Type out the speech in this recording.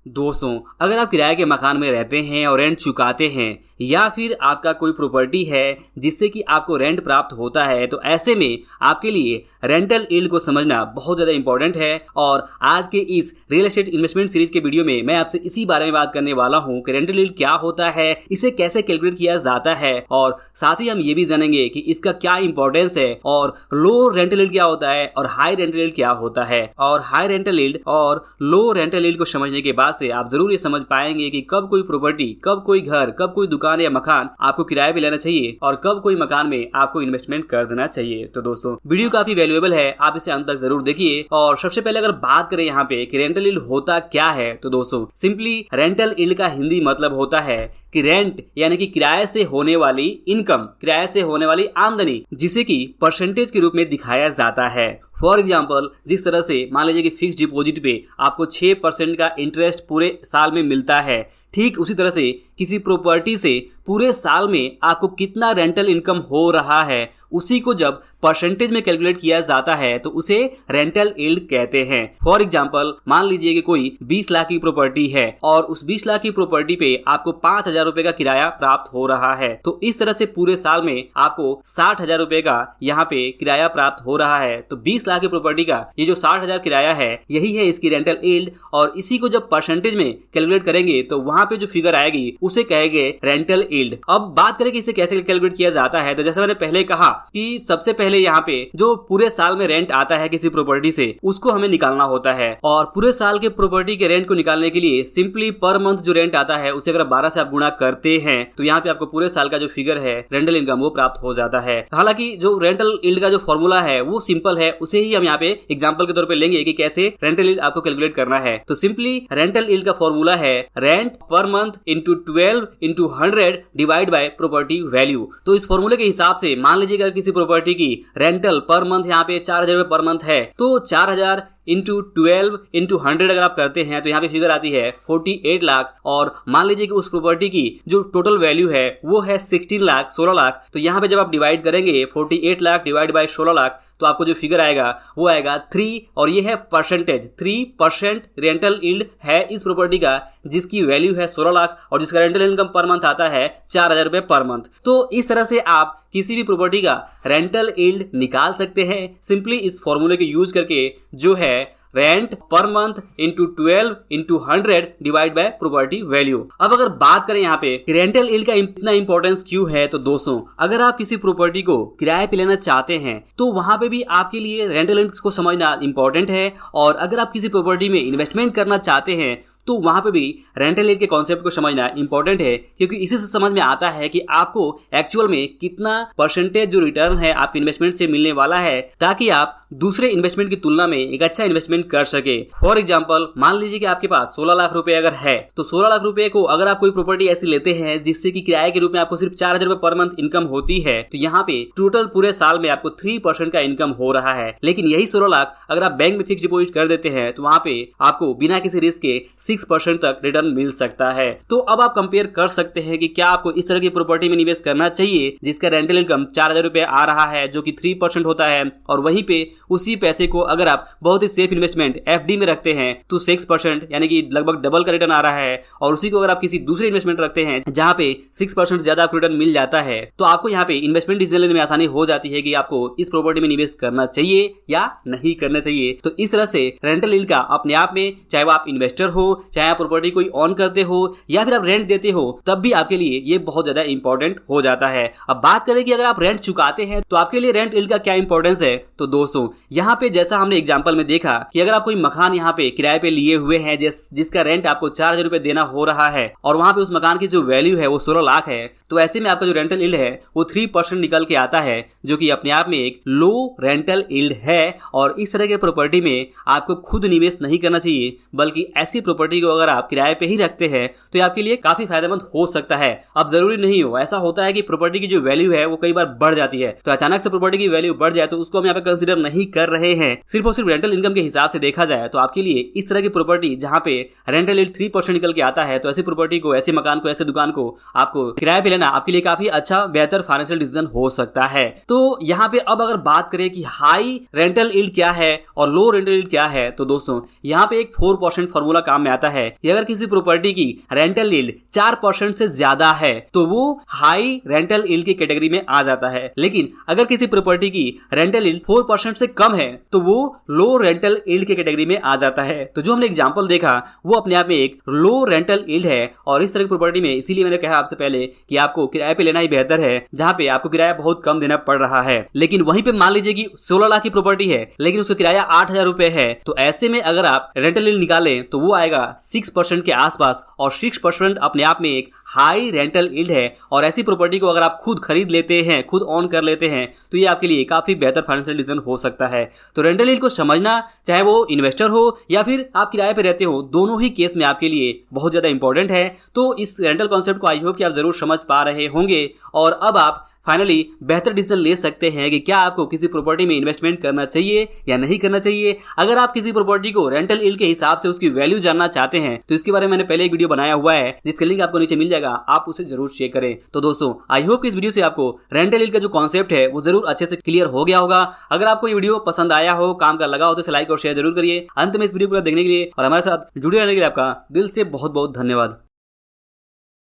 दोस्तों, अगर आप किराए के मकान में रहते हैं और रेंट चुकाते हैं या फिर आपका कोई प्रॉपर्टी है जिससे कि आपको रेंट प्राप्त होता है, तो ऐसे में आपके लिए रेंटल यील्ड को समझना बहुत ज़्यादा इंपॉर्टेंट है। और आज के इस रियल एस्टेट इन्वेस्टमेंट सीरीज के वीडियो में मैं आपसे इसी बारे में बात करने वाला हूं कि रेंटल यील्ड क्या होता है, इसे कैसे कैलकुलेट किया जाता है और साथ ही हम ये भी जानेंगे कि इसका क्या इंपॉर्टेंस है और लो रेंटल यील्ड क्या होता है और हाई रेंटल यील्ड क्या होता है। और हाई रेंटल यील्ड और लो रेंटल यील्ड को समझने के बाद से आप जरूर ये समझ पाएंगे कि कब कोई प्रॉपर्टी, कब कोई घर, कब कोई दुकान या मकान आपको किराए पे लेना चाहिए और कब कोई मकान में आपको इन्वेस्टमेंट कर देना चाहिए। तो दोस्तों, वीडियो काफी वैल्यूएबल है, आप इसे अंत तक जरूर देखिए। और सबसे पहले अगर बात करें यहाँ पे कि रेंटल यील्ड होता क्या है, तो दोस्तों सिंपली रेंटल यील्ड का हिंदी मतलब होता है कि रेंट यानी कि किराए से होने वाली इनकम, किराए से होने वाली आमदनी, जिसे कि परसेंटेज के रूप में दिखाया जाता है। फॉर एग्जाम्पल, जिस तरह से मान लीजिए कि फिक्स डिपॉजिट पे आपको 6% का इंटरेस्ट पूरे साल में मिलता है, ठीक उसी तरह से किसी प्रॉपर्टी से पूरे साल में आपको कितना रेंटल इनकम हो रहा है, उसी को जब परसेंटेज में कैलकुलेट किया जाता है तो उसे रेंटल यील्ड कहते हैं। फॉर एग्जांपल, मान लीजिए कि कोई 20 लाख की प्रॉपर्टी है और उस 20 लाख की प्रॉपर्टी पे आपको 5,000 रुपए का किराया प्राप्त हो रहा है, तो इस तरह से पूरे साल में आपको 60,000 रुपए का यहाँ पे किराया प्राप्त हो रहा है। तो 20 लाख की प्रॉपर्टी का ये जो 60,000 किराया है, यही है इसकी रेंटल यील्ड। और इसी को जब परसेंटेज में कैलकुलेट करेंगे तो वहां पे जो फिगर आएगी उसे कहेंगे रेंटल यील्ड। अब बात करें कि इसे कैसे कैलकुलेट किया जाता है, तो जैसे मैंने पहले कहा कि सबसे पहले यहाँ पे जो पूरे साल में रेंट आता है किसी प्रॉपर्टी से, उसको हमें निकालना होता है। और पूरे साल के प्रॉपर्टी के रेंट को निकालने के लिए सिंपली पर मंथ जो रेंट आता है उसे अगर 12 से आप गुणा करते हैं तो यहाँ पे आपको पूरे साल का जो फिगर है रेंटल इनकम वो प्राप्त हो जाता है। हालांकि जो रेंटल यील्ड का जो फॉर्मूला है वो सिंपल है, उसे ही हम यहाँ पे एग्जाम्पल के तौर पे लेंगे कि कैसे रेंटल यील्ड आपको कैलकुलेट करना है। तो सिंपली रेंटल यील्ड का फॉर्मूला है rent per month into 12 into 100 divide by property value. तो इस फॉर्मूले के हिसाब से मान लीजिए अगर किसी प्रॉपर्टी की रेंटल पर मंथ यहाँ पे 4,000 रुपए पर मंथ है, तो 4,000 इंटू 12 इंटू 100 अगर आप करते हैं तो यहाँ पे फिगर आती है 48 लाख। और मान लीजिए कि उस प्रॉपर्टी की जो टोटल वैल्यू है वो है 16 लाख, 16 लाख। तो यहाँ पे जब आप डिवाइड करेंगे 48 लाख डिवाइड बाय 16 लाख तो आपको जो फिगर आएगा वो आएगा 3, और ये है परसेंटेज। 3% रेंटल यील्ड है इस प्रॉपर्टी का जिसकी वैल्यू है 16 लाख और जिसका रेंटल इनकम पर मंथ आता है 4,000 रुपए पर मंथ। तो इस तरह से आप किसी भी प्रॉपर्टी का रेंटल यील्ड निकाल सकते हैं सिंपली इस फॉर्मूले के यूज करके, जो है rent per month into 12 into 100 divide by property value. अब अगर बात करें यहाँ पे रेंटल यील्ड का इतना इंपॉर्टेंस क्यों है, तो दोस्तों अगर आप किसी प्रॉपर्टी को किराए पे लेना चाहते हैं तो वहां पे भी आपके लिए रेंटल यील्ड को समझना इंपॉर्टेंट है। और अगर आप किसी प्रॉपर्टी में इन्वेस्टमेंट करना चाहते हैं तो वहां पे भी रेंटल यील्ड के कॉन्सेप्ट को समझना इंपॉर्टेंट है, क्योंकि इसी से समझ में आता है कि आपको एक्चुअल में कितना परसेंटेज जो रिटर्न है आपके इन्वेस्टमेंट से मिलने वाला है, ताकि आप दूसरे इन्वेस्टमेंट की तुलना में एक अच्छा इन्वेस्टमेंट कर सके। फॉर एग्जांपल, मान लीजिए कि आपके पास 16 लाख रुपए अगर है, तो 16 लाख रुपए को अगर आप कोई प्रॉपर्टी ऐसी लेते हैं जिससे कि किराए के रूप में आपको सिर्फ 4,000 रुपए पर मंथ इनकम होती है, तो यहाँ पे टोटल पूरे साल में आपको 3% का इनकम हो रहा है। लेकिन यही 16 लाख अगर आप बैंक में फिक्स डिपॉजिट कर देते हैं तो वहां पे आपको बिना किसी रिस्क के 6% तक रिटर्न मिल सकता है। तो अब आप कंपेयर कर सकते हैं कि क्या आपको इस तरह की प्रॉपर्टी में निवेश करना चाहिए जिसका रेंटल इनकम 4,000 रुपए आ रहा है, जो कि 3% होता है, और वहीं पे उसी पैसे को अगर आप बहुत ही सेफ इन्वेस्टमेंट एफडी में रखते हैं तो 6% यानी कि लगभग डबल का रिटर्न आ रहा है। और उसी को अगर आप किसी दूसरे इन्वेस्टमेंट रखते हैं जहां पे 6% ज्यादा आपको रिटर्न मिल जाता है, तो आपको यहाँ पे इन्वेस्टमेंट डिसीजन लेने में आसानी हो जाती है कि आपको इस प्रॉपर्टी में निवेश करना चाहिए या नहीं करना चाहिए। तो इस तरह से रेंटल यील्ड का अपने आप में, चाहे वो आप इन्वेस्टर हो, चाहे आप प्रॉपर्टी कोई ऑन करते हो या फिर आप रेंट देते हो, तब भी आपके लिए ये बहुत ज्यादा इंपॉर्टेंट हो जाता है। अब बात करें कि अगर आप रेंट चुकाते हैं तो आपके लिए रेंट यील्ड का क्या इंपॉर्टेंस है, तो दोस्तों यहाँ पे जैसा हमने एग्जांपल में देखा कि अगर आप कोई मकान यहाँ पे किराए पे लिए हुए हैं जिसका रेंट आपको 4,000 रुपए देना हो रहा है और वहां पे उस मकान की जो वैल्यू है वो 16 लाख है, तो ऐसे में आपका जो रेंटल यील्ड है वो 3% निकल के आता है, जो कि अपने आप में एक लो रेंटल यील्ड है। और इस तरह के प्रॉपर्टी में आपको खुद निवेश नहीं करना चाहिए, बल्कि ऐसी प्रॉपर्टी को अगर आप किराए पे ही रखते हैं तो ये आपके लिए काफी फायदेमंद हो सकता है। अब जरूरी नहीं हो, ऐसा होता है कि प्रॉपर्टी की जो वैल्यू है वो कई बार बढ़ जाती है, तो अचानक से प्रॉपर्टी की वैल्यू बढ़ जाए तो उसको हम यहाँ पे कंसीडर नहीं कर रहे हैं। सिर्फ और सिर्फ रेंटल इनकम के हिसाब से देखा जाए तो आपके लिए इस तरह की प्रॉपर्टी जहां पे रेंटल यील्ड 3% निकल के आता है, तो ऐसी प्रॉपर्टी को, ऐसे मकान को, ऐसे दुकान को आपको किराए पे लेना आपके लिए काफी अच्छा बेहतर फाइनेंशियल डिसीजन हो सकता है। तो यहाँ पे अब अगर बात करें कि हाई रेंटल यील्ड क्या है और लो रेंटल यील्ड क्या है, तो दोस्तों यहाँ पे एक 4% फॉर्मूला काम में आता है कि अगर किसी प्रॉपर्टी की रेंटल यील्ड 4% से ज्यादा है तो वो हाई रेंटल यील्ड की कैटेगरी में आ जाता है, लेकिन अगर किसी प्रॉपर्टी की रेंटल यील्ड 4% से कम है तो वो लो रेंटल यील्ड की कैटेगरी में आ जाता है। तो जो हमने एग्जांपल देखा वो अपने आप में एक लो रेंटल यील्ड है, और इस तरह की प्रॉपर्टी में इसीलिए मैंने कहा आपसे पहले कि आपको किराए पे लेना ही बेहतर है, जहां पे आपको किराया बहुत कम देना पड़ रहा है। लेकिन वहीं पे मान लीजिए कि 16 लाख की प्रॉपर्टी है लेकिन उसका किराया 8,000 रुपए है, तो ऐसे में अगर आप रेंटल यील्ड निकालें तो वो आएगा 6% के आसपास, और 6% अपने आप में एक हाई रेंटल यील्ड है। और ऐसी प्रॉपर्टी को अगर आप खुद खरीद लेते हैं, खुद ऑन कर लेते हैं, तो ये आपके लिए काफी बेहतर फाइनेंशियल डिसीजन हो सकता है। तो रेंटल यील्ड को समझना, चाहे वो इन्वेस्टर हो या फिर आप किराए पे रहते हो, दोनों ही केस में आपके लिए बहुत ज्यादा इंपॉर्टेंट है। तो इस रेंटल कॉन्सेप्ट को आई होप कि आप जरूर समझ पा रहे होंगे, और अब आप फाइनली बेहतर डिसीजन ले सकते हैं कि क्या आपको किसी प्रॉपर्टी में इन्वेस्टमेंट करना चाहिए या नहीं करना चाहिए। अगर आप किसी प्रॉपर्टी को रेंटल यील्ड के हिसाब से उसकी वैल्यू जानना चाहते हैं तो इसके बारे में मैंने पहले एक वीडियो बनाया हुआ है, जिसका लिंक आपको नीचे मिल जाएगा, आप उसे जरूर चेक करें। तो दोस्तों आई होप कि इस वीडियो से आपको रेंटल यील्ड का जो कॉन्सेप्ट है वो जरूर अच्छे से क्लियर हो गया होगा। अगर आपको ये वीडियो पसंद आया हो, काम का लगा हो, तो इसे लाइक और शेयर जरूर करिए। अंत में इस वीडियो को देखने के लिए और हमारे साथ जुड़े रहने के लिए आपका दिल से बहुत बहुत धन्यवाद।